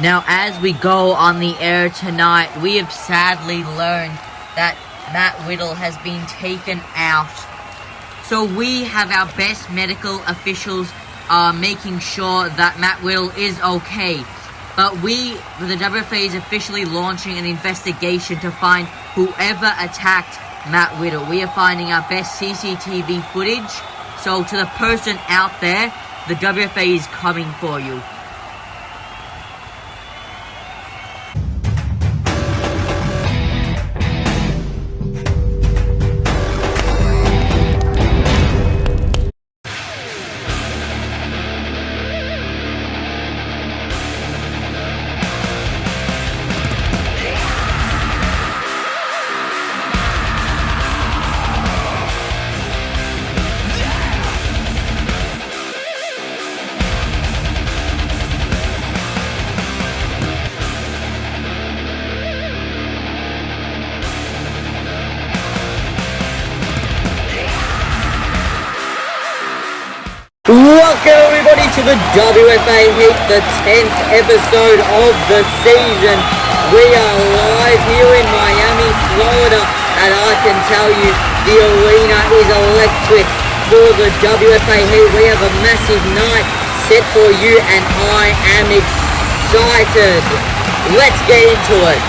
Now, as we go on the air tonight, we have sadly learned that Matt Riddle has been taken out. So we have our best medical officials making sure that Matt Riddle is okay. But the WFA is officially launching an investigation to find whoever attacked Matt Riddle. We are finding our best CCTV footage. So to the person out there, the WFA is coming for you. Welcome everybody to the WFA Heat, the 10th episode of the season. We are live here in Miami, Florida, and I can tell you the arena is electric for the WFA Heat. We have a massive night set for you and I am excited. Let's get into it.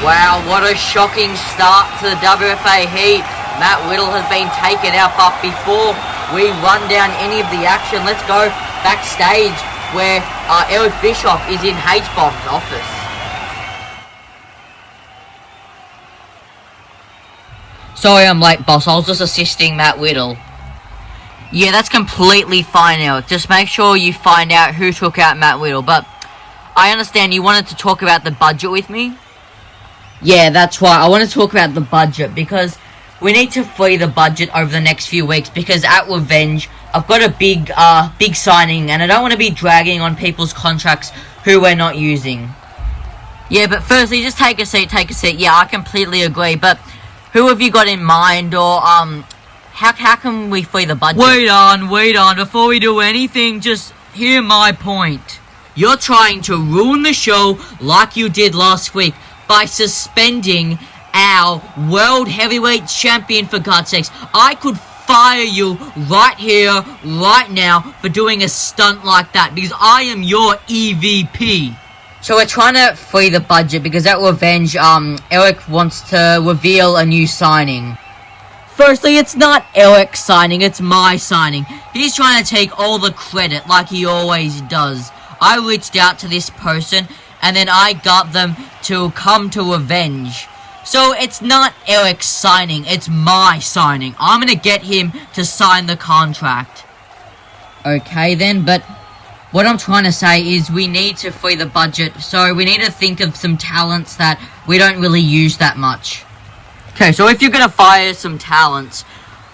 Wow, what a shocking start to the WFA Heat. Matt Riddle has been taken out, but before we run down any of the action, let's go backstage where Eric Bischoff is in H-Bomb's office. Sorry I'm late, boss. I was just assisting Matt Riddle. Yeah, that's completely fine, Eric. Just make sure you find out who took out Matt Riddle. But I understand you wanted to talk about the budget with me? Yeah, that's right. I want to talk about the budget because we need to free the budget over the next few weeks because at Revenge, I've got a big signing and I don't want to be dragging on people's contracts who we're not using. Yeah, but firstly, just take a seat. Yeah, I completely agree, but who have you got in mind or, how can we free the budget? Wait on. Before we do anything, just hear my point. You're trying to ruin the show like you did last week by suspending our world heavyweight champion, for God's sakes. I could fire you right here, right now, for doing a stunt like that, because I am your EVP. So we're trying to free the budget, because at Revenge, Eric wants to reveal a new signing. Firstly, it's not Eric's signing, it's my signing. He's trying to take all the credit, like he always does. I reached out to this person, and then I got them to come to Revenge. So it's not Eric's signing, it's my signing. I'm gonna get him to sign the contract. Okay then, but what I'm trying to say is we need to free the budget, so we need to think of some talents that we don't really use that much. Okay, so if you're gonna fire some talents,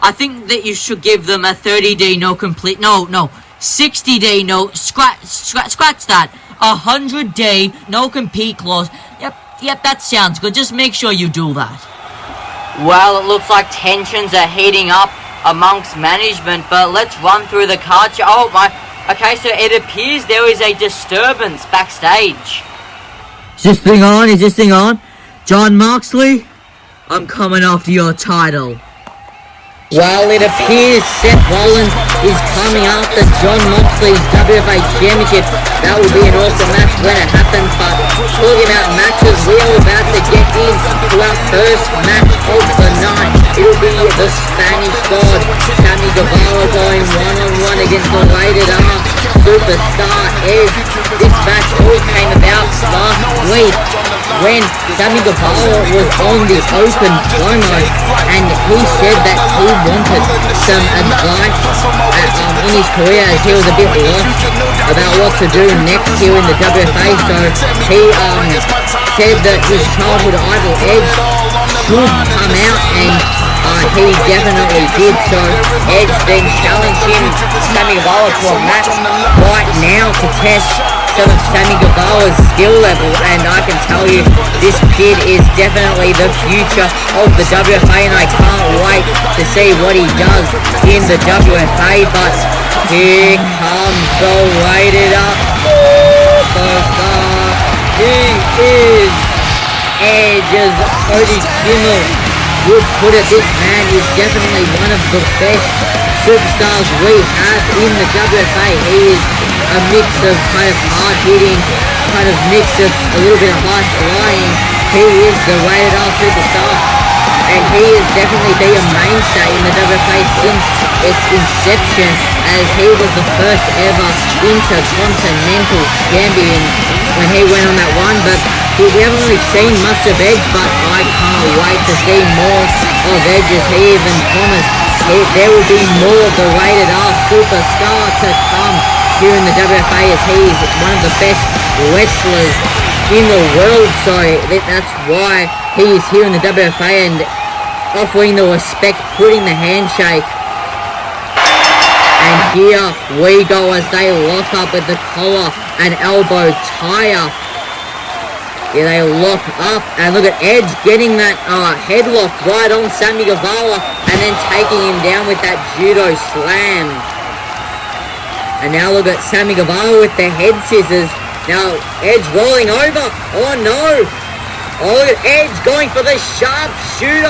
I think that you should give them a 30-day no, 60-day no, scratch that, 100-day no compete clause. Yep, that sounds good. Just make sure you do that. Well, it looks like tensions are heating up amongst management, but let's run through the card. Oh my. Okay, so it appears there is a disturbance backstage. Is this thing on? John Moxley, I'm coming after your title. Well, it appears Seth Rollins is coming after John Moxley's WFA Championship. That will be an awesome match when it happens, but talking about matches, we are about to get into our first match of the night. It will be the Spanish God, Sammy Guevara, going one-on-one against the rated R superstar Edge. This match all came about last week when Sammy Guevara was on the open promo and he said that he wanted some advice in his career as he was a bit lost about what to do next here in the WFA. So he said that his childhood idol Edge should come out, and he definitely did. So Edge then challenged him, Sammy Guevara, to a match right now to test some of Sammy Guevara's skill level, and I can tell you this kid is definitely the future of the WFA, and I can't wait to see what he does in the WFA. But here comes the rated up superstar who is Edge, as Cody would put it. This man is definitely one of the best superstars we have in the WFA. He is a mix of kind of hard hitting, kind of mix of a little bit of high flying. He is the rated R superstar, and he has definitely been a mainstay in the WFA since its inception, as he was the first ever Intercontinental Champion when he went on that one. But we haven't really seen much of Edge, but I can't wait to see more of Edge, as he even promised there will be more of the rated R superstar to come here in the WFA, as he is one of the best wrestlers in the world. So that's why he is here in the WFA and offering the respect, putting the handshake. And here we go as they lock up with the collar and elbow tie-up. Yeah, they lock up, and look at Edge getting that headlock right on Sammy Guevara, and then taking him down with that judo slam. And now look at Sammy Guevara with the head scissors. Now Edge rolling over. Oh no! Oh, look at Edge going for the sharpshooter.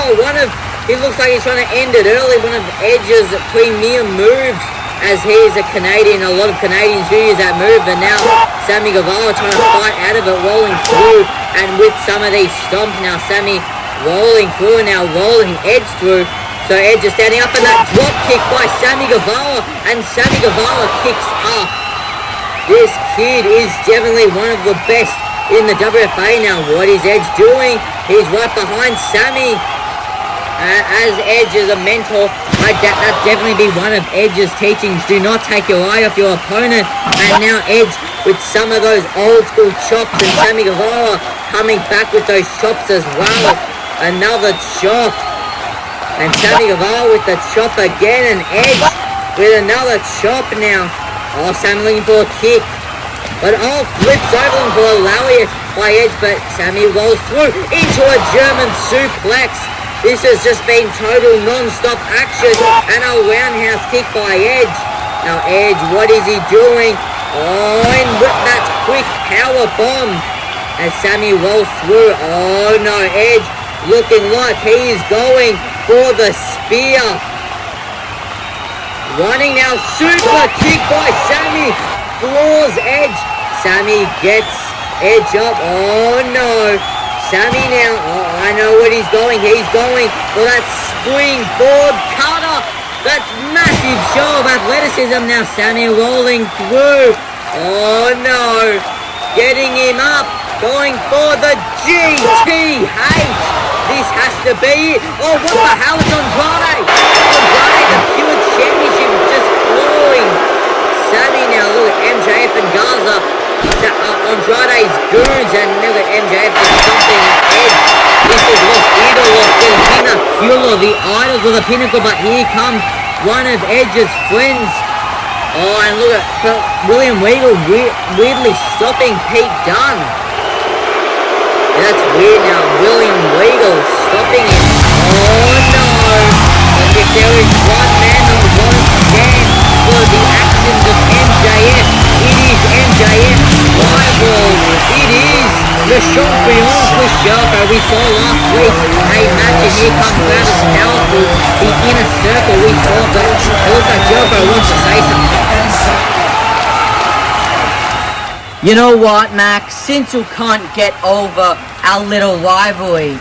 He looks like he's trying to end it early. One of Edge's premier moves, as he is a Canadian. A lot of Canadians do use that move, and now Sammy Guevara trying to fight out of it, rolling through, and with some of these stomps, now Sammy rolling through, and now rolling Edge through. So Edge is standing up, and that drop kick by Sammy Guevara, and Sammy Guevara kicks up. This kid is definitely one of the best in the WFA now. What is Edge doing? He's right behind Sammy. As Edge is a mentor, that'd definitely be one of Edge's teachings. Do not take your eye off your opponent. And now Edge with some of those old school chops, and Sammy Guevara coming back with those chops as well. Another chop. And Sammy Guevara with the chop again, and Edge with another chop now. Oh, Sammy looking for a kick. But flips over him for a lariat by Edge, but Sammy rolls through into a German suplex. This has just been total non-stop action, and a roundhouse kick by Edge. Now Edge, what is he doing? Oh, and with that quick power bomb as Sammy rolls through. Oh no, Edge looking like he is going for the spear. Running now, super kick by Sammy. Floors Edge. Sammy gets Edge up. Oh no. Sammy now, I know what he's going. He's going for that springboard cutter. That's massive show of athleticism. Now Sammy rolling through. Oh no. Getting him up. Going for the GTH. This has to be it. Oh, what the hell is Andrade? Andrade, the pure championship, just flowing. Sammy now, look at MJF and Garza. Andrade's goons, and look at MJF doing something at Edge. This is Los Ídolos del Pinnacle, the idols of the pinnacle, but here comes one of Edge's friends. Oh, and look at William Regal weirdly stopping Pete Dunne. Yeah, that's weird now. William Regal stopping him. Oh no! But if there is one man who won't stand for the actions of MJF, it is MJF's rival. It is the champion Bischoff. We saw last week a match, and here comes Travis Powerful, the inner circle. We saw that. It looks like Jericho wants to say something. You know what, Max? Since you can't get over our little rivalry,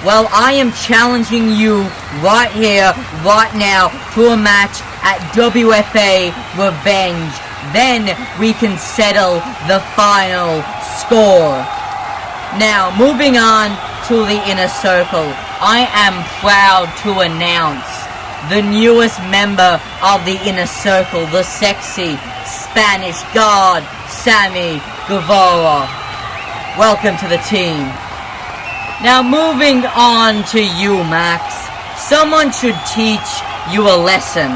well, I am challenging you right here, right now, to a match at WFA Revenge. Then we can settle the final score. Now, moving on to the inner circle, I am proud to announce the newest member of the inner circle, the sexy Spanish god, Sammy Guevara. Welcome to the team. Now moving on to you, Max. Someone should teach you a lesson.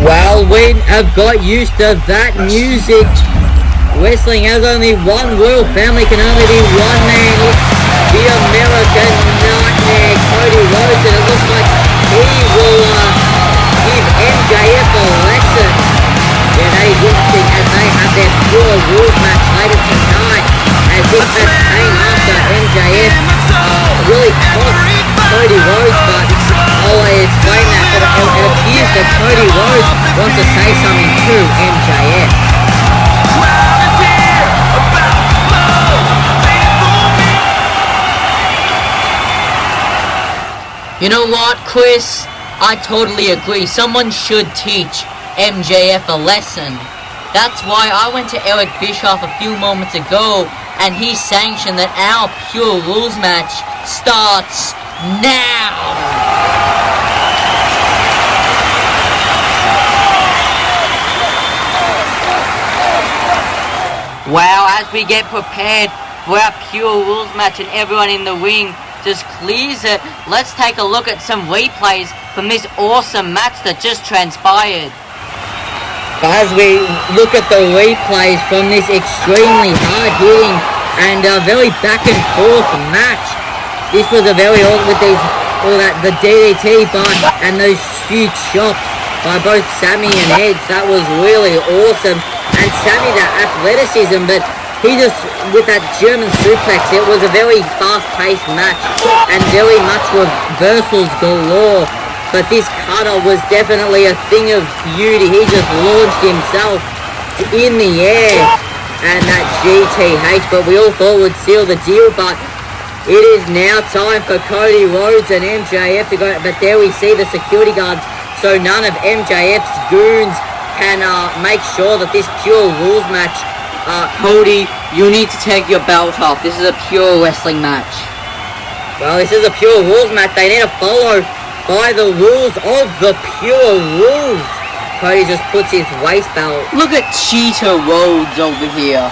Well, we have got used to that music. Wrestling has only one royal family, can only be one man. It's the American Nightmare, Cody Rhodes, and it looks like he will give MJF a lesson. Yeah, that is interesting, as they have their pure rules match later tonight, as after Cody Rhodes wants to say something to MJF. You know what, Chris? I totally agree. Someone should teach MJF a lesson. That's why I went to Eric Bischoff a few moments ago and he sanctioned that our Pure Rules match starts now. Wow, as we get prepared for our Pure Rules match and everyone in the ring just clears it, let's take a look at some replays from this awesome match that just transpired. As we look at the replays from this extremely hard-hitting and very back-and-forth match, this was a very with the DDT and those huge chops by both Sammy and Edge. That was really awesome. And Sammy, that athleticism, but he just, with that German suplex, it was a very fast-paced match and very much reversals galore. But this cutter was definitely a thing of beauty. He just launched himself in the air and that GTH, but we all thought would seal the deal. But it is now time for Cody Rhodes and MJF to go. But there we see the security guards, so none of MJF's goons can make sure that this Pure Rules match. Cody, you need to take your belt off. This is a pure wrestling match. Well, this is a Pure Rules match. They need to follow by the rules of the Pure Rules. Cody just puts his waist belt. Look at Cheetah Rhodes over here.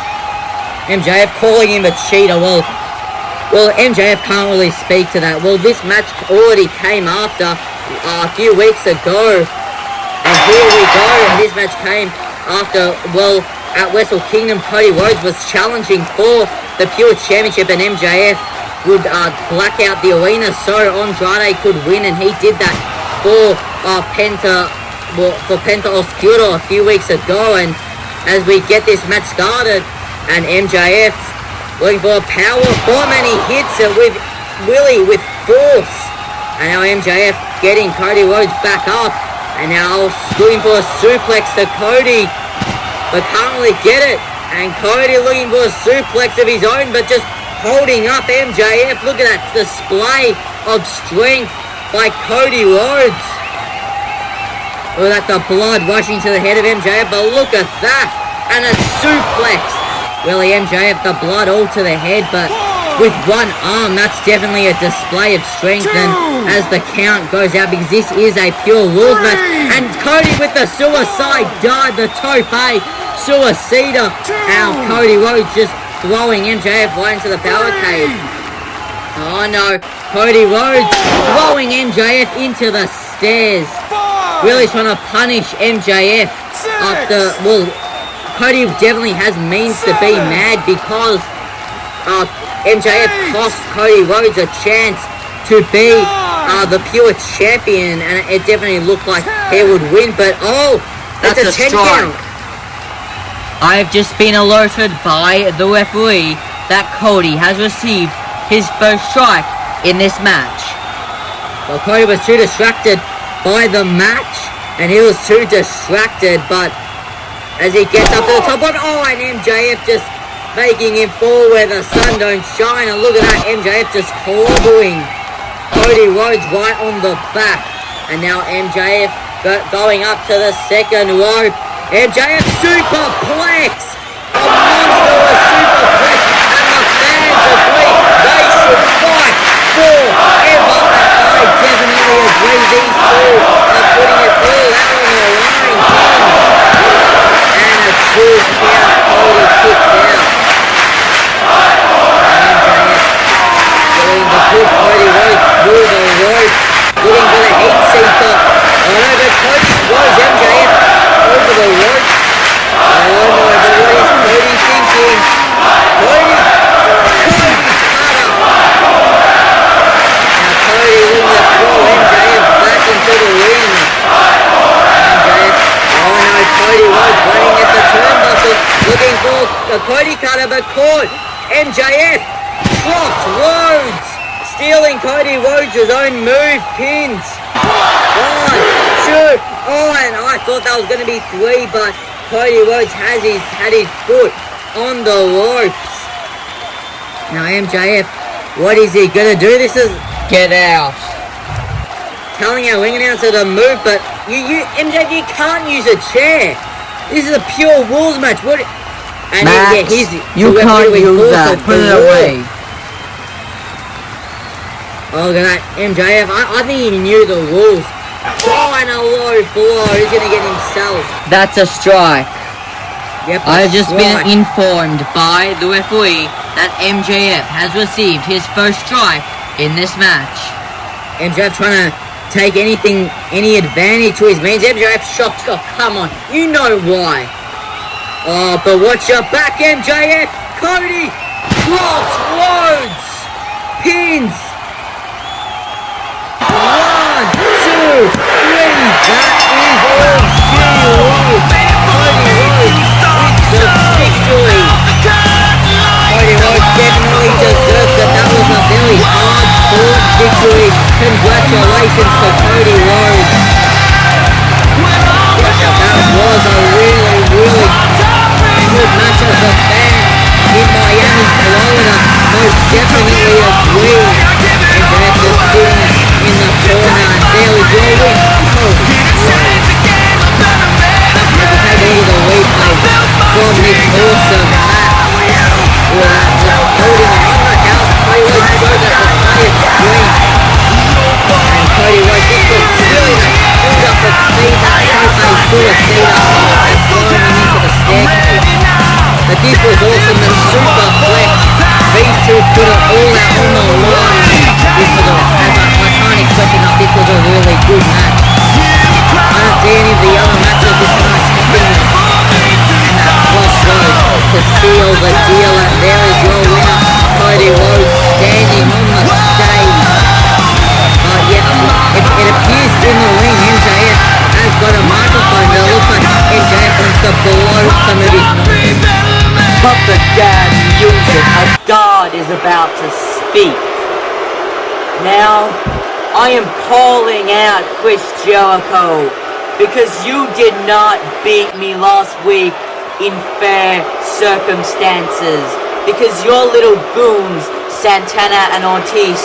MJF calling him a cheater. Well, MJF can't really speak to that. Well, this match already came after a few weeks ago. And here we go. And this match came after, well, at Wrestle Kingdom, Cody Rhodes was challenging for the Pure Championship and MJF would black out the arena so Andrade could win, and he did that for Penta Oscuro a few weeks ago. And as we get this match started, and MJF looking for a power bomb, and he hits it with force. And now MJF getting Cody Rhodes back up, and now looking for a suplex to Cody, but can't really get it. And Cody looking for a suplex of his own, but just holding up MJF. Look at that display of strength by Cody Rhodes. Look at the blood rushing to the head of MJF, but look at that. And a suplex. Really, MJF, the blood all to the head, but with one arm, that's definitely a display of strength. And as the count goes out, because this is a Pure Rules match, and Cody with the suicide dive, the tope suicida. Now Cody Rhodes just throwing MJF right into the barricade. Oh no, Cody Rhodes throwing MJF into the stairs. Really trying to punish MJF after, well, Cody definitely has means to be mad because MJF cost Cody Rhodes a chance to be the Pure Champion, and it definitely looked like he would win, but that's a 10 count. I've just been alerted by the referee that Cody has received his first strike in this match. Well, Cody was too distracted by the match, and he was too distracted, but as he gets up to the top rope, and MJF just making him fall where the sun don't shine, and look at that, MJF just clobbering Cody Rhodes right on the back. And now MJF going up to the second rope. MJF superplex! A monstrous superplex! And the fans agree they should fight forever! And I definitely agree, these two are putting it all out on the line. And a 2 count, Cody kicks out. MJF going to put Cody Rhodes through the rope, looking for the heat seeker. Oh no, but Cody throws MJF over the ropes. Oh no, but what is Cody thinking? Cody cutter. Now Cody looking to throw MJF back into the ring. MJF, oh no, Cody Rhodes running at the turnbuckle, looking for a Cody cutter, but caught. MJF drops Rhodes, stealing Cody Rhodes' own move, pins. 1, 2, thought that was going to be 3, but Cody Rhodes had his foot on the ropes. Now MJF, what is he going to do? This is... Get out. Telling our ring announcer to move, but MJF, you can't use a chair. This is a pure rules match. What? And Max, you can't use that. Put it away. Oh, look at that. MJF, I think he knew the rules. Oh, and a low blow. He's going to get himself. That's a strike. Yep, I've just been informed by the referee that MJF has received his first strike in this match. MJF trying to take any advantage to his means. MJF shocked. Oh, come on. You know why. Oh, but watch your back, MJF. Cody Rhodes pins. 1, 2, 3. That is all she wrote. Cody Rhodes with the victory. Cody Rhodes definitely deserves it. That was a very hard-fought victory. Congratulations to Cody Rhodes. That was a really, really good match as a fan in Miami, Florida. Most definitely agree. MJF is sitting in the corner, and there is your win. Let's take all the replay from this awesome match. Just holding on the house. Cody Rhodes showed that the players green. And Cody Rhodes, this was really that build up of speed that Tope should have seen up and throwing him into the staircase. But this was awesome, the super flex. These two put it all out on the line. This was I can't express enough, this was a really good match. I don't see any of the other matches this night happening. And that crossroad to seal the deal, and there is your winner, Cody Rhodes, standing on the stage. It appears in the ring MJF has got a microphone, but it looks like MJF wants to blow some of his noise. Put the damn music. A god is about to speak. Now, I am calling out Chris Jericho because you did not beat me last week in fair circumstances. Because your little goons, Santana and Ortiz,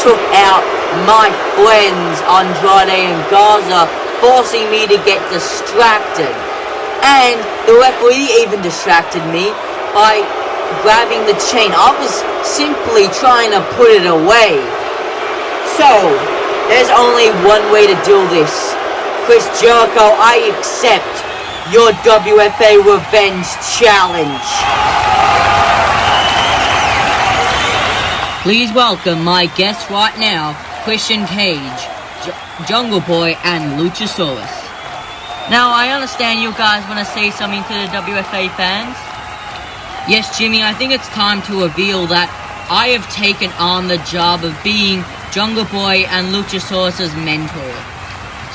took out my friends Andrade and Garza, forcing me to get distracted. And the referee even distracted me by grabbing the chain. I was simply trying to put it away. So, there's only one way to do this. Chris Jericho, I accept your WFA Revenge Challenge. Please welcome my guests right now, Christian Cage, Jungle Boy, and Luchasaurus. Now, I understand you guys want to say something to the WFA fans. Yes, Jimmy, I think it's time to reveal that I have taken on the job of being Jungle Boy and Luchasaurus' mentor.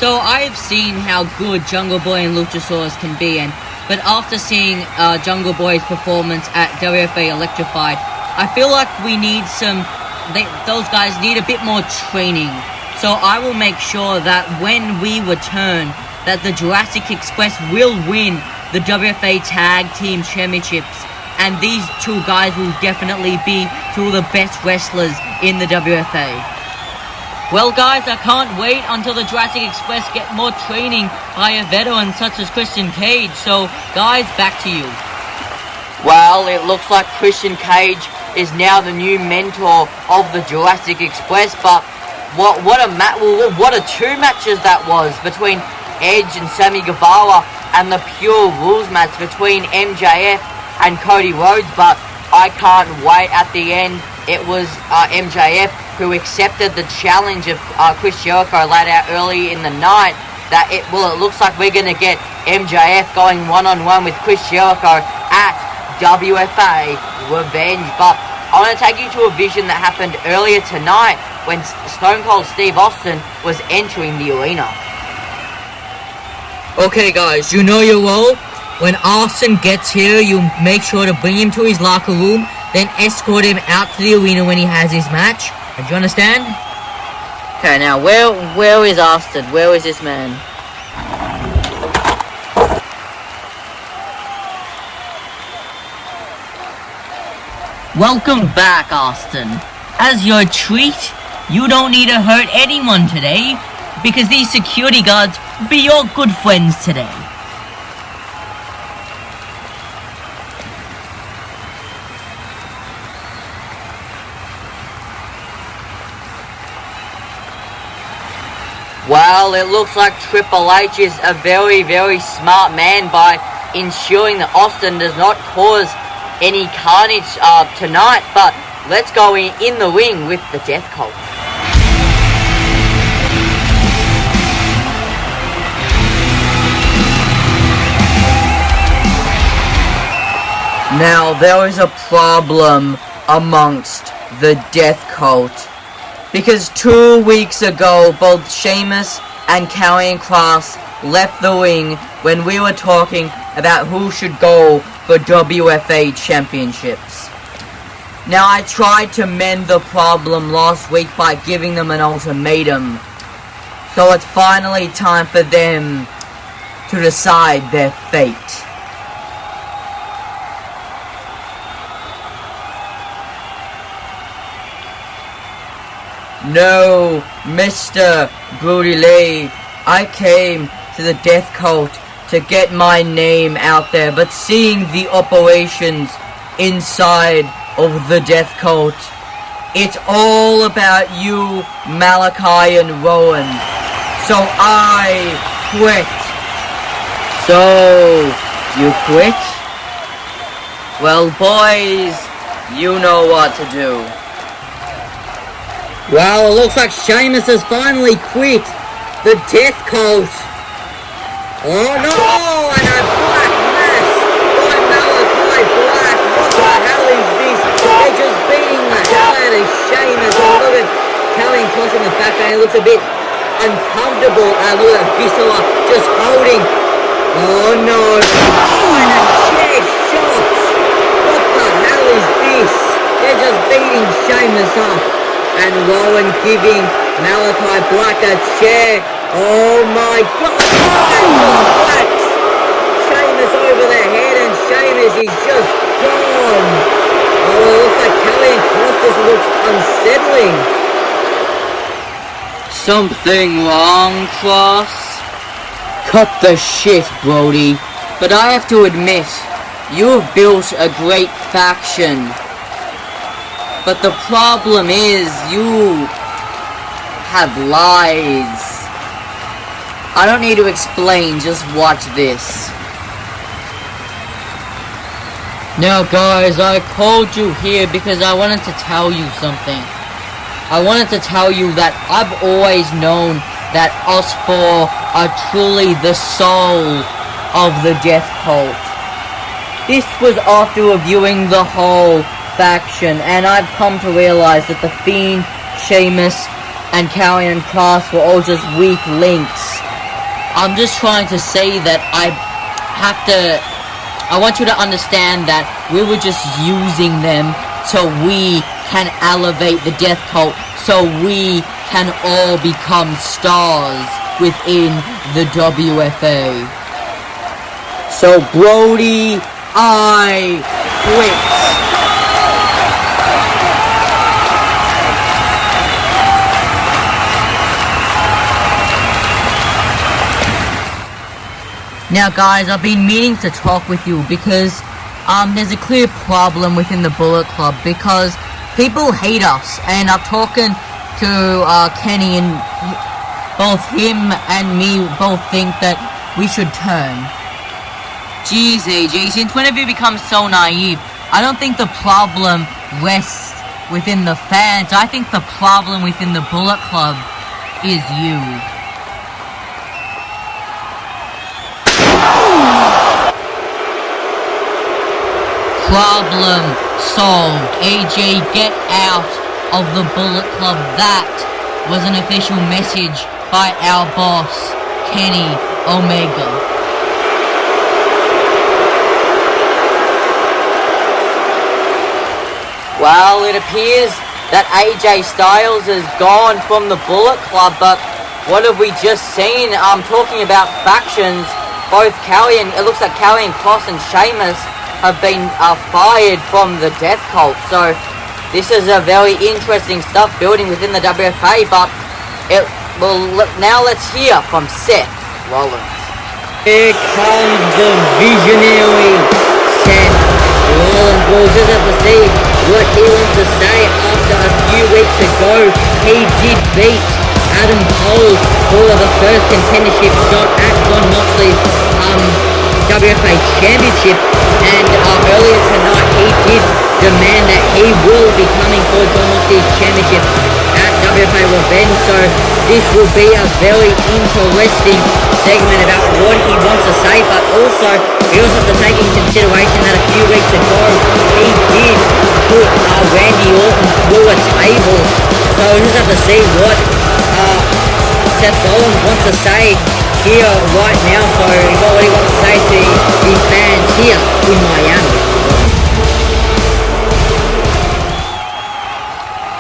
So I have seen how good Jungle Boy and Luchasaurus can be, but after seeing Jungle Boy's performance at WFA Electrified, I feel like we need those guys need a bit more training. So I will make sure that when we return, that the Jurassic Express will win the WFA Tag Team Championships. And these two guys will definitely be two of the best wrestlers in the WFA. Well guys, I can't wait until the Jurassic Express get more training by a veteran such as Christian Cage. So guys, back to you. Well, it looks like Christian Cage is now the new mentor of the Jurassic Express, but what a two matches that was between Edge and Sammy Guevara, and the pure rules match between MJF and Cody Rhodes. But I can't wait. At the end, it was MJF who accepted the challenge of Chris Jericho laid out early in the night. It looks like we're gonna get MJF going one-on-one with Chris Jericho at WFA Revenge. But I want to take you to a vision that happened earlier tonight when Stone Cold Steve Austin was entering the arena. Okay guys, you know your role. When Austin gets here, you make sure to bring him to his locker room, then escort him out to the arena when he has his match. Do you understand? Okay, now where is Austin? Where is this man? Welcome back, Austin. As your treat, you don't need to hurt anyone today, because these security guards will be your good friends today. Well, it looks like Triple H is a very, very smart man by ensuring that Austin does not cause any carnage tonight, but let's go in the ring with the Death Cult. Now, there is a problem amongst the Death Cult, because 2 weeks ago, both Sheamus and Karrion Kross left the ring when we were talking about who should go for WFA championships. Now, I tried to mend the problem last week by giving them an ultimatum, so it's finally time for them to decide their fate. No, Mr. Brodie, I came to the Death Cult to get my name out there, but seeing the operations inside of the Death Cult, it's all about you, Malachi and Rowan. So I quit. So, you quit? Well, boys, you know what to do. Well, it looks like Sheamus has finally quit the Death Cult. Oh no! And a black mass by Malachi Black. What the hell is this? They're just beating the hell out of Sheamus. Oh, look at Karrion Kross in the background. He looks a bit uncomfortable. Look at Viscera just holding. Oh no! Oh, and a chair shot. What the hell is this? They're just beating Sheamus up. And Rowan giving Malachi Black a chair. Oh my god! Oh, and just whacks Sheamus over the head, and Sheamus is just gone. Oh, it looks like Karrion Kross just looks unsettling. Something wrong, Kross? Cut the shit, Brodie. But I have to admit, you have built a great faction. But the problem is, you have lies. I don't need to explain, just watch this. Now guys, I called you here because I wanted to tell you something. I wanted to tell you that I've always known that us four are truly the soul of the Death Cult. This was after reviewing the whole faction, and I've come to realize that the Fiend, Sheamus, and Karrion Kross were all just weak links. I'm just trying to say that I want you to understand that we were just using them so we can elevate the Death Cult, so we can all become stars within the WFA. So Brodie, I quit. Now guys, I've been meaning to talk with you because there's a clear problem within the Bullet Club because people hate us, and I'm talking to Kenny, and both him and me both think that we should turn. Jeez, AJ, since when have you become so naive? I don't think the problem rests within the fans. I think the problem within the Bullet Club is you. Problem solved. AJ, get out of the Bullet Club. That was an official message by our boss, Kenny Omega. Well, it appears that AJ Styles is gone from the Bullet Club, but what have we just seen? I'm talking about factions. Both it looks like Karrion Kross and Sheamus have been fired from the Death Cult. So this is a very interesting stuff building within the WFA. But now let's hear from Seth Rollins. Here comes the visionary Seth Rollins. We'll just have to see what he wants to say. After a few weeks ago, he did beat Adam Cole for the first contendership shot at John Moxley's WFA Championship, and earlier tonight he did demand that he will be coming for John Moxley's Championship at WFA Revenge. So this will be a very interesting segment about what he wants to say, but also he also has to take in consideration that a few weeks ago he did put Randy Orton through a table. So we just have to see what Seth Rollins wants to say here right now. So what he wants to say to the fans here in Miami.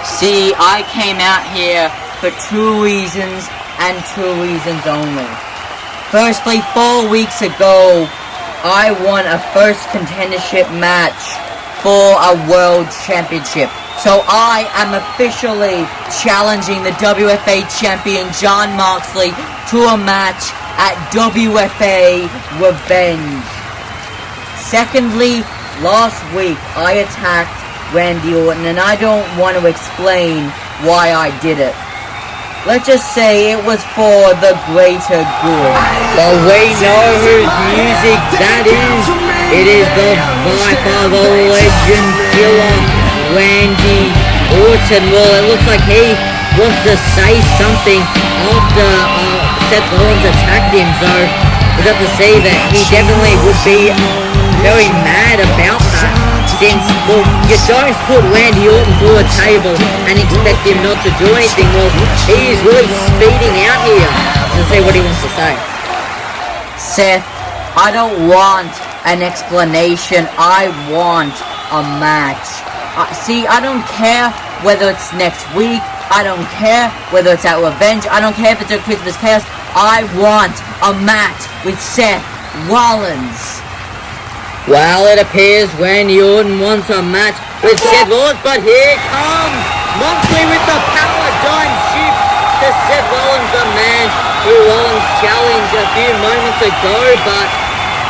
See, I came out here for two reasons and two reasons only. Firstly, 4 weeks ago, I won a first contendership match for a world championship. So I am officially challenging the WFA champion John Moxley to a match at WFA Revenge. Secondly, last week I attacked Randy Orton, and I don't want to explain why I did it. Let's just say it was for the greater good. But we know whose music that is. It is the Viper, the legend killer, Randy Orton. Well, it looks like he wants to say something after Seth Rollins attacked him. So we have to see that he definitely would be very mad about that. Since, well, you don't put Randy Orton through a table and expect him not to do anything. Well, he is really speeding out here to see what he wants to say. Seth, I don't want an explanation. I want a match. See, I don't care whether it's next week. I don't care whether it's at Revenge. I don't care if it's at Christmas Chaos. I want a match with Seth Rollins. Well, it appears Randy Orton wants a match with Seth Rollins, but here comes Moxley with the paradigm shift to Seth Rollins, the man who Rollins challenged a few moments ago. But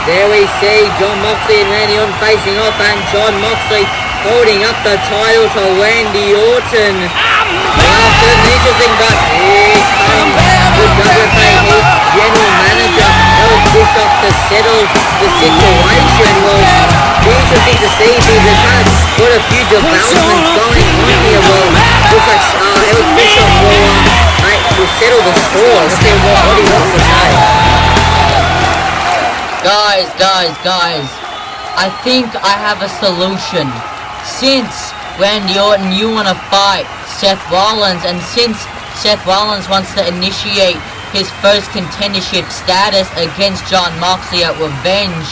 there we see John Moxley and Randy Orton facing off, and John Moxley holding up the title to Randy Orton. Well, certainly interesting, but here comes the WFA Heat General Manager Bischoff to settle the situation. Well, be interesting to see because they've kind of got a few developments going on here. Well, looks like Bischoff will settle the score. Let's see what he wants to say. Guys, I think I have a solution. Since Randy Orton, you want to fight Seth Rollins, and since Seth Rollins wants to initiate his first contendership status against John Moxley at Revenge,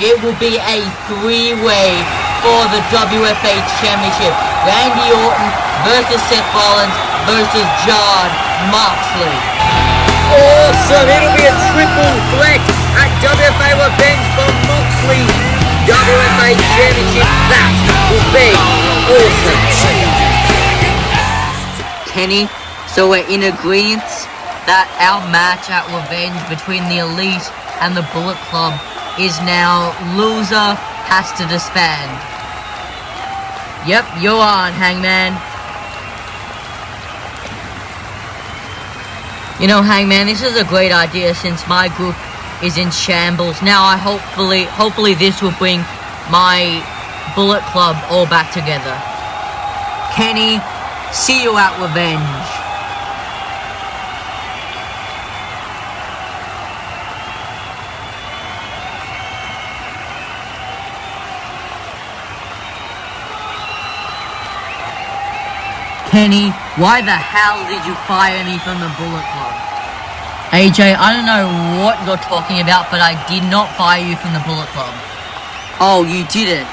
it will be a three-way for the WFA Championship. Randy Orton versus Seth Rollins versus John Moxley. Awesome! It'll be a triple threat at WFA Revenge for Moxley's WFA Championship. That will be awesome. Kenny, so we're in agreement that our match at Revenge between the Elite and the Bullet Club is now loser has to disband. Yep, you're on, Hangman. You know, Hangman, this is a great idea since my group is in shambles. Now, hopefully this will bring my Bullet Club all back together. Kenny, see you at Revenge. Kenny, why the hell did you fire me from the Bullet Club? AJ, I don't know what you're talking about, but I did not fire you from the Bullet Club. Oh, you didn't?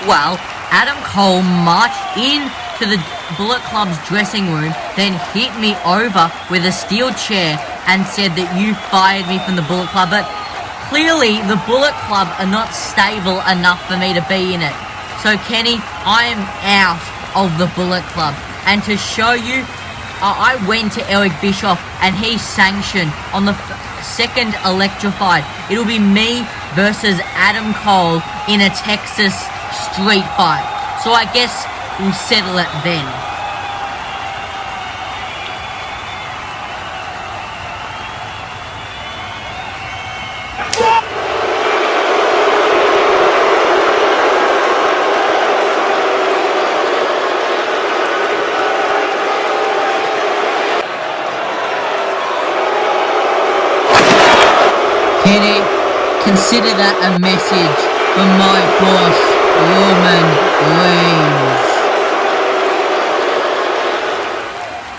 Well, Adam Cole marched into the Bullet Club's dressing room, then hit me over with a steel chair and said that you fired me from the Bullet Club, but clearly the Bullet Club are not stable enough for me to be in it. So Kenny, I am out of the Bullet Club. And to show you, I went to Eric Bischoff and he sanctioned on the second Electrified. It'll be me versus Adam Cole in a Texas street fight. So I guess we'll settle it then. Kenny, consider that a message from my boss, Roman Reigns.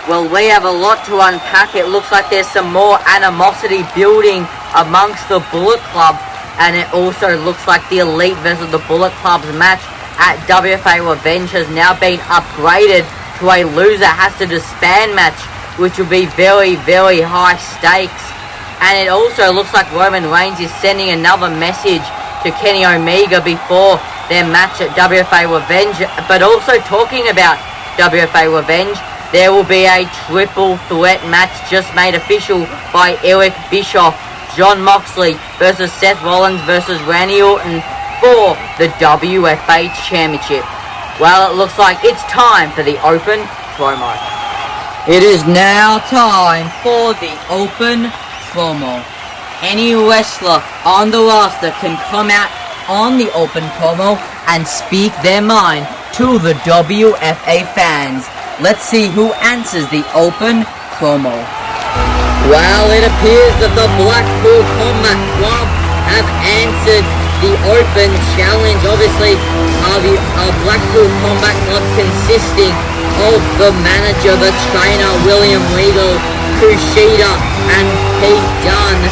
Well, we have a lot to unpack. It looks like there's some more animosity building amongst the Bullet Club, and it also looks like the Elite versus the Bullet Club's match at WFA Revenge has now been upgraded to a loser has to disband match, which will be very, very high stakes. And it also looks like Roman Reigns is sending another message to Kenny Omega before their match at WFA Revenge. But also talking about WFA Revenge, there will be a triple threat match just made official by Eric Bischoff, Jon Moxley versus Seth Rollins versus Randy Orton for the WFA Championship. Well, it looks like it's time for the open promo. It is now time for the open promo. Any wrestler on the roster can come out on the open promo and speak their mind to the WFA fans. Let's see who answers the open promo. Well, it appears that the Blackpool Combat Club have answered the open challenge. Obviously, the Blackpool Combat Club consisting of the manager, the trainer, William Regal, Kushida and Pete Dunne.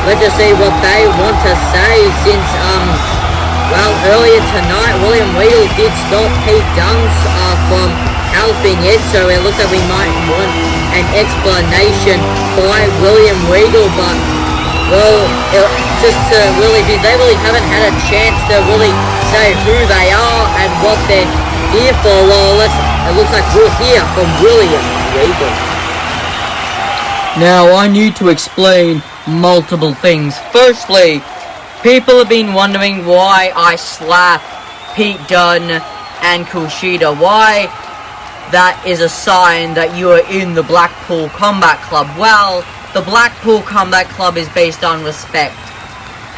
Let's just see what they want to say since, well, earlier tonight, William Regal did stop Pete Dunne from helping it, so it looks like we might want an explanation by William Regal, but, well, just to really, they really haven't had a chance to really say who they are and what they're here for. Well, it looks like we'll hear from William Regal. Now, I need to explain multiple things. Firstly, people have been wondering why I slapped Pete Dunne and Kushida. Why that is a sign that you are in the Blackpool Combat Club. Well, the Blackpool Combat Club is based on respect.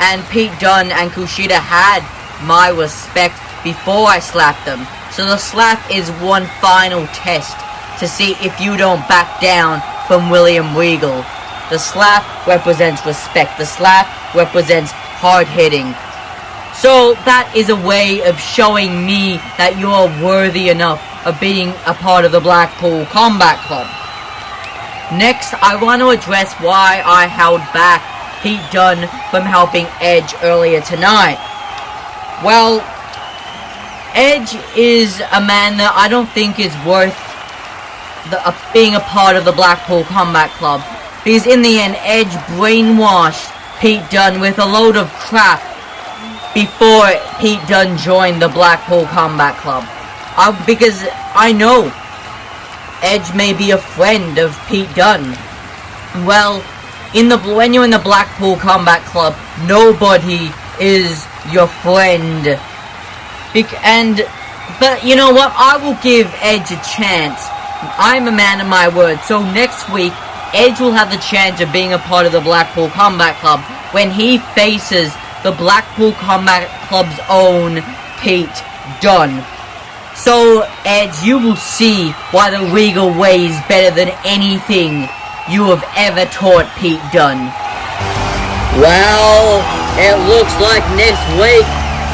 And Pete Dunne and Kushida had my respect before I slapped them. So the slap is one final test to see if you don't back down from William Regal. The slap represents respect. The slap represents hard hitting. So that is a way of showing me that you are worthy enough of being a part of the Blackpool Combat Club. Next, I want to address why I held back Pete Dunne from helping Edge earlier tonight. Well, Edge is a man that I don't think is worth being a part of the Blackpool Combat Club, because in the end, Edge brainwashed Pete Dunne with a load of crap before Pete Dunne joined the Blackpool Combat Club. Because I know Edge may be a friend of Pete Dunne. Well, when you're in the Blackpool Combat Club, nobody is your friend. But you know what? I will give Edge a chance. I'm a man of my word. So next week, Edge will have the chance of being a part of the Blackpool Combat Club when he faces the Blackpool Combat Club's own Pete Dunne. So, Edge, you will see why the Regal way is better than anything you have ever taught Pete Dunne. Well, it looks like next week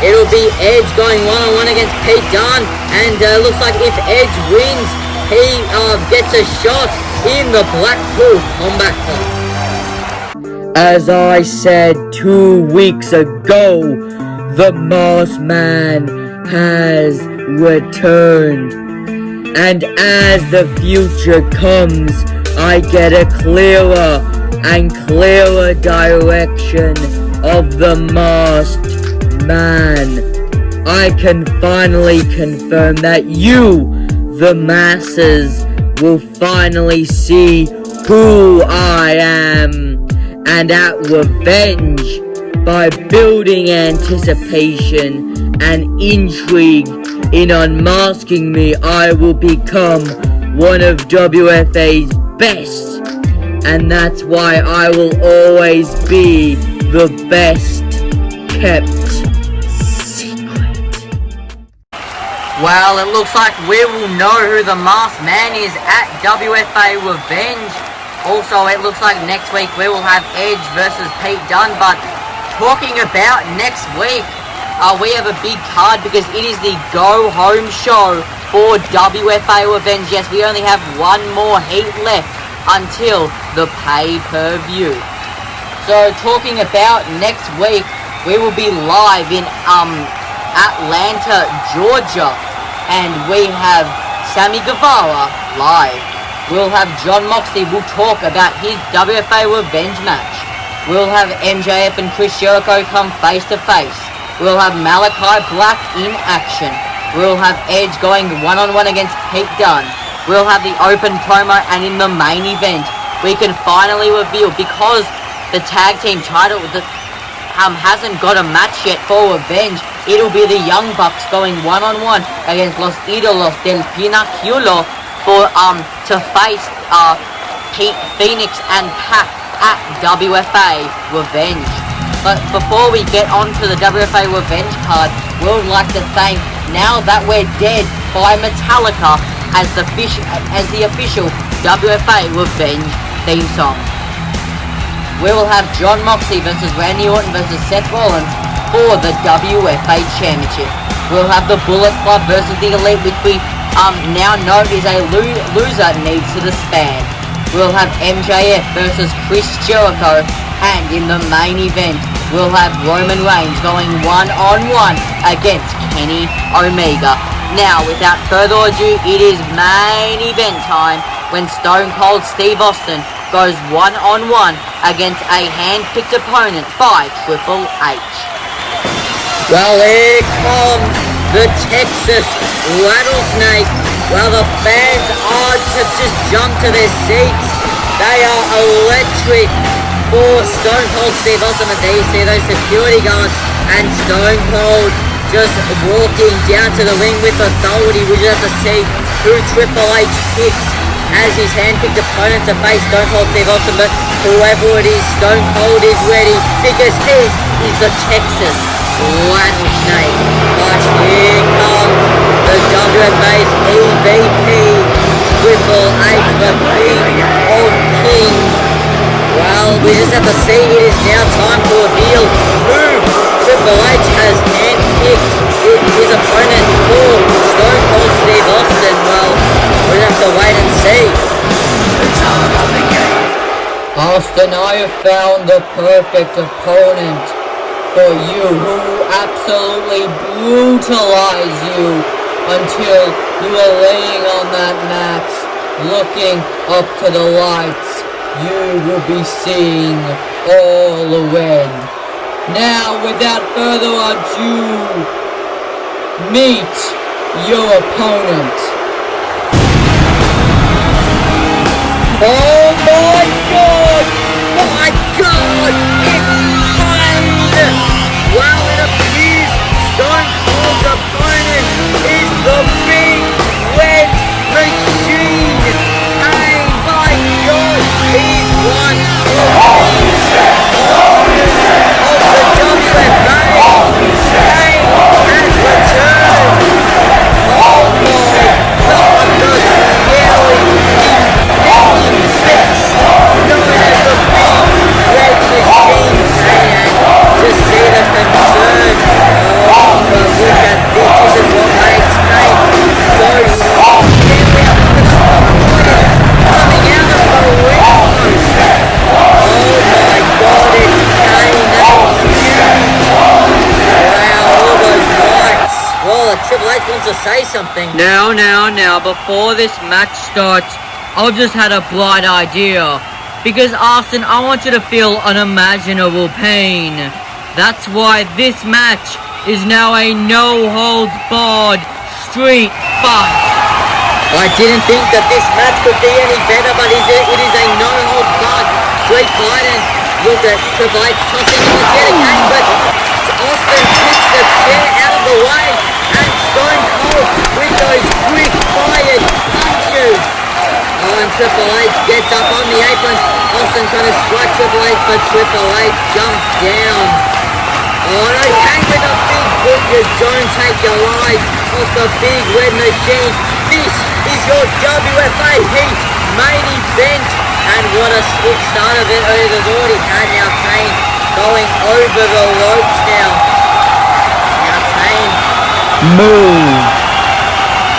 it'll be Edge going one-on-one against Pete Dunne, and it looks like if Edge wins, he gets a shot in the Blackpool Combat Club. As I said 2 weeks ago, the Moss Man has returned. And as the future comes, I get a clearer and clearer direction of the Masked Man. I can finally confirm that you, the masses, will finally see who I am. And at revenge, by building anticipation and intrigue in unmasking me, I will become one of WFA's best. And that's why I will always be the best kept secret. Well, it looks like we will know who the Masked Man is at WFA Revenge. Also, it looks like next week we will have Edge versus Pete Dunne. But talking about next week, we have a big card because it is the go-home show for WFA Revenge. Yes, we only have one more heat left until the pay-per-view. So talking about next week, we will be live in Atlanta, Georgia, and we have Sammy Guevara live. We'll have John Moxley will talk about his WFA Revenge match. We'll have MJF and Chris Jericho come face to face. We'll have Malachi Black in action. We'll have Edge going one-on-one against Pete Dunne. We'll have the open promo, and in the main event, we can finally reveal, because the tag team title hasn't got a match yet for Revenge, it'll be the Young Bucks going one-on-one against Los Ídolos del Pinaculo to face Pete Phoenix and Pac at WFA Revenge. But before we get on to the WFA Revenge card, we would like to thank Now That We're Dead by Metallica as the official WFA Revenge theme song. We will have John Moxley versus Randy Orton versus Seth Rollins for the WFA Championship. We'll have the Bullet Club versus the Elite, which we now know is a loser needs to disband. We'll have MJF versus Chris Jericho, and in the main event, we'll have Roman Reigns going one-on-one against Kenny Omega. Now, without further ado, it is main event time when Stone Cold Steve Austin goes one-on-one against a hand-picked opponent by Triple H. Well, here comes the Texas Rattlesnake. Well, the fans are to just jump to their seats. They are electric for Stone Cold Steve Austin, and there you see those security guards and Stone Cold just walking down to the ring with authority. We just have to see who Triple H picks as his hand-picked opponent to face Stone Cold Steve Austin, but whoever it is, Stone Cold is ready because he is the Texas Rattlesnake. But here comes the WFA's EVP, Triple H, the King of Kings. Well, we just have to see. It is now time to reveal who Triple H has handpicked his opponent for Stone Cold Steve Austin. Well, we'll have to wait and see. Austin, I have found the perfect opponent for you, who will absolutely brutalize you until you are laying on that mat, looking up to the lights. You will be seeing all red. Now, without further ado, meet your opponent. Oh my God! My God! It's time! Well, it appears Stone Cold's opponent is the Big Red Machine. Hey, my God! He's one of the WFA. Kane has returned. Oh my God! The scary, impending beast known as the Big Red Machine. And to see the concern. Oh, but look at this. This is what makes Kane so strong. Here we are looking at the Warriors coming out of the ring post. Oh my God, it's Kane. That is huge. Wow, all those lights. Well, Triple H wants to say something. Now, before this match starts, I've just had a bright idea. Because Austin, I want you to feel unimaginable pain. That's why this match is now a no-holds-barred street fight. I didn't think that this match could be any better, but it is a no-holds-barred street fight. And look at Triple H tossing on the chair again, but Austin kicks the chair out of the way, and Stone Cold with those quick-fired punches. Oh, and Triple H gets up on the apron. Austin trying to strike Triple H, but Triple H jumps down. Oh no, Kane with a big boot. You don't take your eyes off the big red machine. This is your WFA Heat main event. And what a slick start of it has already had. Now Kane going over the ropes now. Now Kane. Move.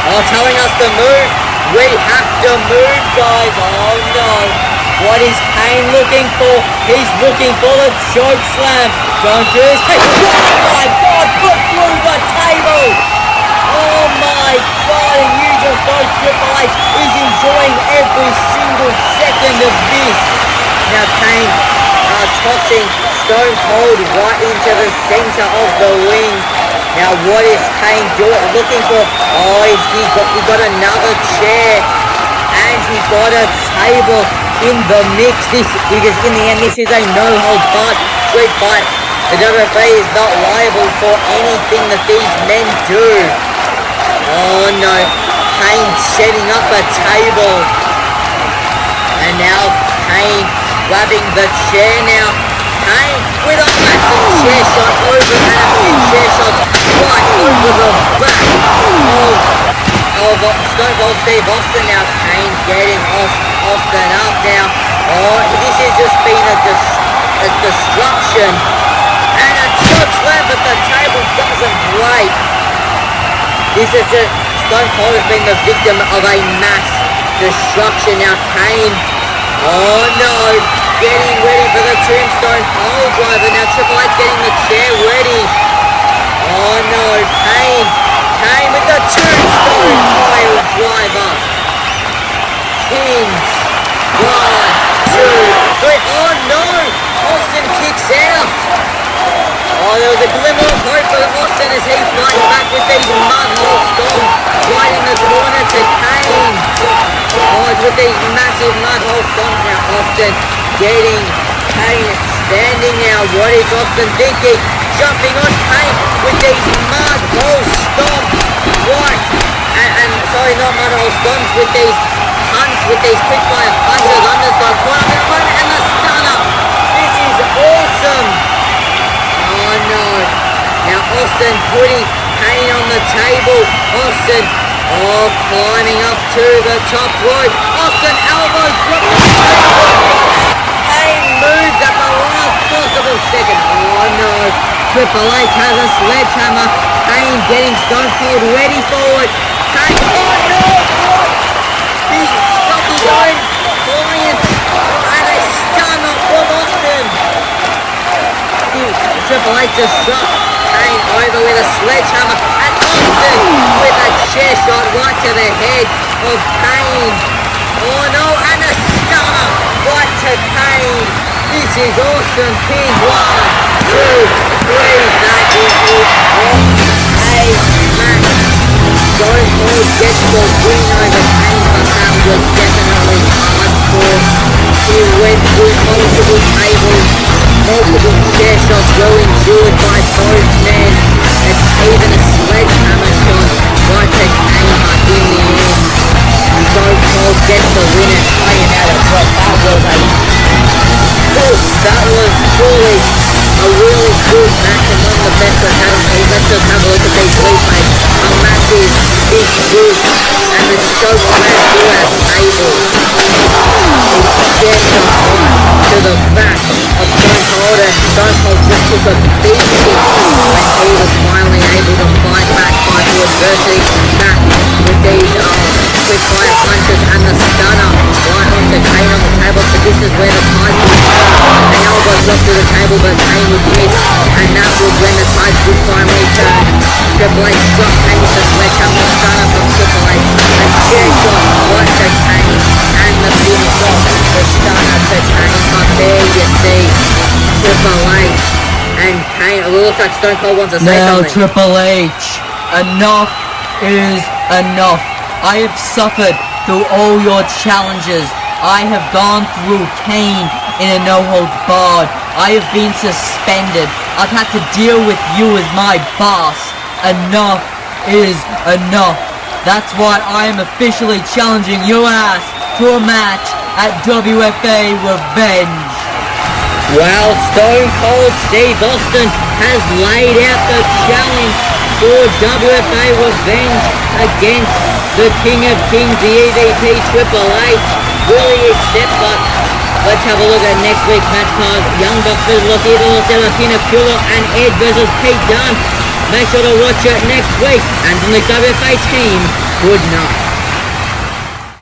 Oh, telling us to move. We have to move, guys. Oh no. What is Kane looking for? He's looking for the choke slam. Don't do this. Hey, oh my God, put through the table. Oh my God, and you just know Triple H is enjoying every single second of this. Now Kane tossing Stone Cold right into the center of the ring. Now what is Kane looking for? Oh, he got another chair. And he got a table in the mix. Because in the end, this is a no-holds-barred street fight. The WFA is not liable for anything that these men do. Oh no, Kane setting up a table. And now Kane grabbing the chair now. Kane with a massive chair shot over and a few chair shots right over the back of Stone Cold Steve Austin. Now Kane getting Austin up now. Oh, this has just been a destruction. And a choke slam, but the table doesn't break. This is just, Stone Cold has been the victim of a mass destruction. Now Kane, oh no, getting ready for the Tombstone pole driver. Now Triple H getting the chair ready. Oh no, Kane with the Tombstone pile driver. Pins. 1, 2, 3. Oh no, Austin kicks out. Oh, there was a glimmer of hope for Austin as he fights back with these mud-hole stomps right in the corner to Kane. Oh, it's with these massive mud-hole stomps now. Austin getting Kane standing now. What is Austin thinking? Jumping on Kane with these mud-hole stomps. Right. And sorry, not mud-hole stomps, with these punts, with these quick-fire punches. Understood. Corner and the stunner. This is awesome. Oh no. Now Austin putting Kane on the table. Austin, oh, climbing up to the top rope. Austin elbow drop the table. Kane moves at the last possible second. Oh no. Triple H has a sledgehammer. Kane getting Stone Cold ready for it. Kane, oh no, what? He's stopped his own client. And a stunner from Austin. Triple H just struck Kane over with a sledgehammer, and Austin with a chair shot right to the head of Kane. Oh no, and a stunner right to Kane. This is awesome. Pin 1, 2, 3. That is it. What a match. Stone Cold gets the win over Kane, but that was definitely hardcore. He went through multiple tables. Multiple chair shots were endured by both men. It's even a sledgehammer shot right to Kane, but in the end, Stone Cold gets the win and playing out of what that was truly a really good match and one of the best we've had on TV. Let's just have a look at these replays. A massive big group and the choke slam through our table. Extends the fight to the back of Stone Cold, and Stone Cold just took a beating when he was finally able to fight back, fight to adversity, back with these quick fire punches and the stunner right onto Kane on the table. So this is where the tide would turn. An elbow drop to the table, but Kane would miss, and that was when the tide would finally turn. Triple H struck Kane with the sledgehammer, stunner from Triple H, a chair shot right to Kane, and the finish off the stunner to Kane. But there you see Triple H And Kane, it looks like Stone Cold wants to say Now, something. Triple H, enough is enough. I have suffered through all your challenges. I have gone through Kane in a no-holds-barred. I have been suspended. I've had to deal with you as my boss. Enough is enough. That's why I am officially challenging your ass to a match at WFA Revenge. Well, Stone Cold Steve Austin has laid out the challenge for WFA Revenge against the King of Kings, the EVP Triple H. Will he accept? But let's have a look at next week's match card. Young Bucks versus Los Ídolos de la Pinaculo and Ed versus Pete Dunne. Make sure to watch it next week. And from the WFA team, good night.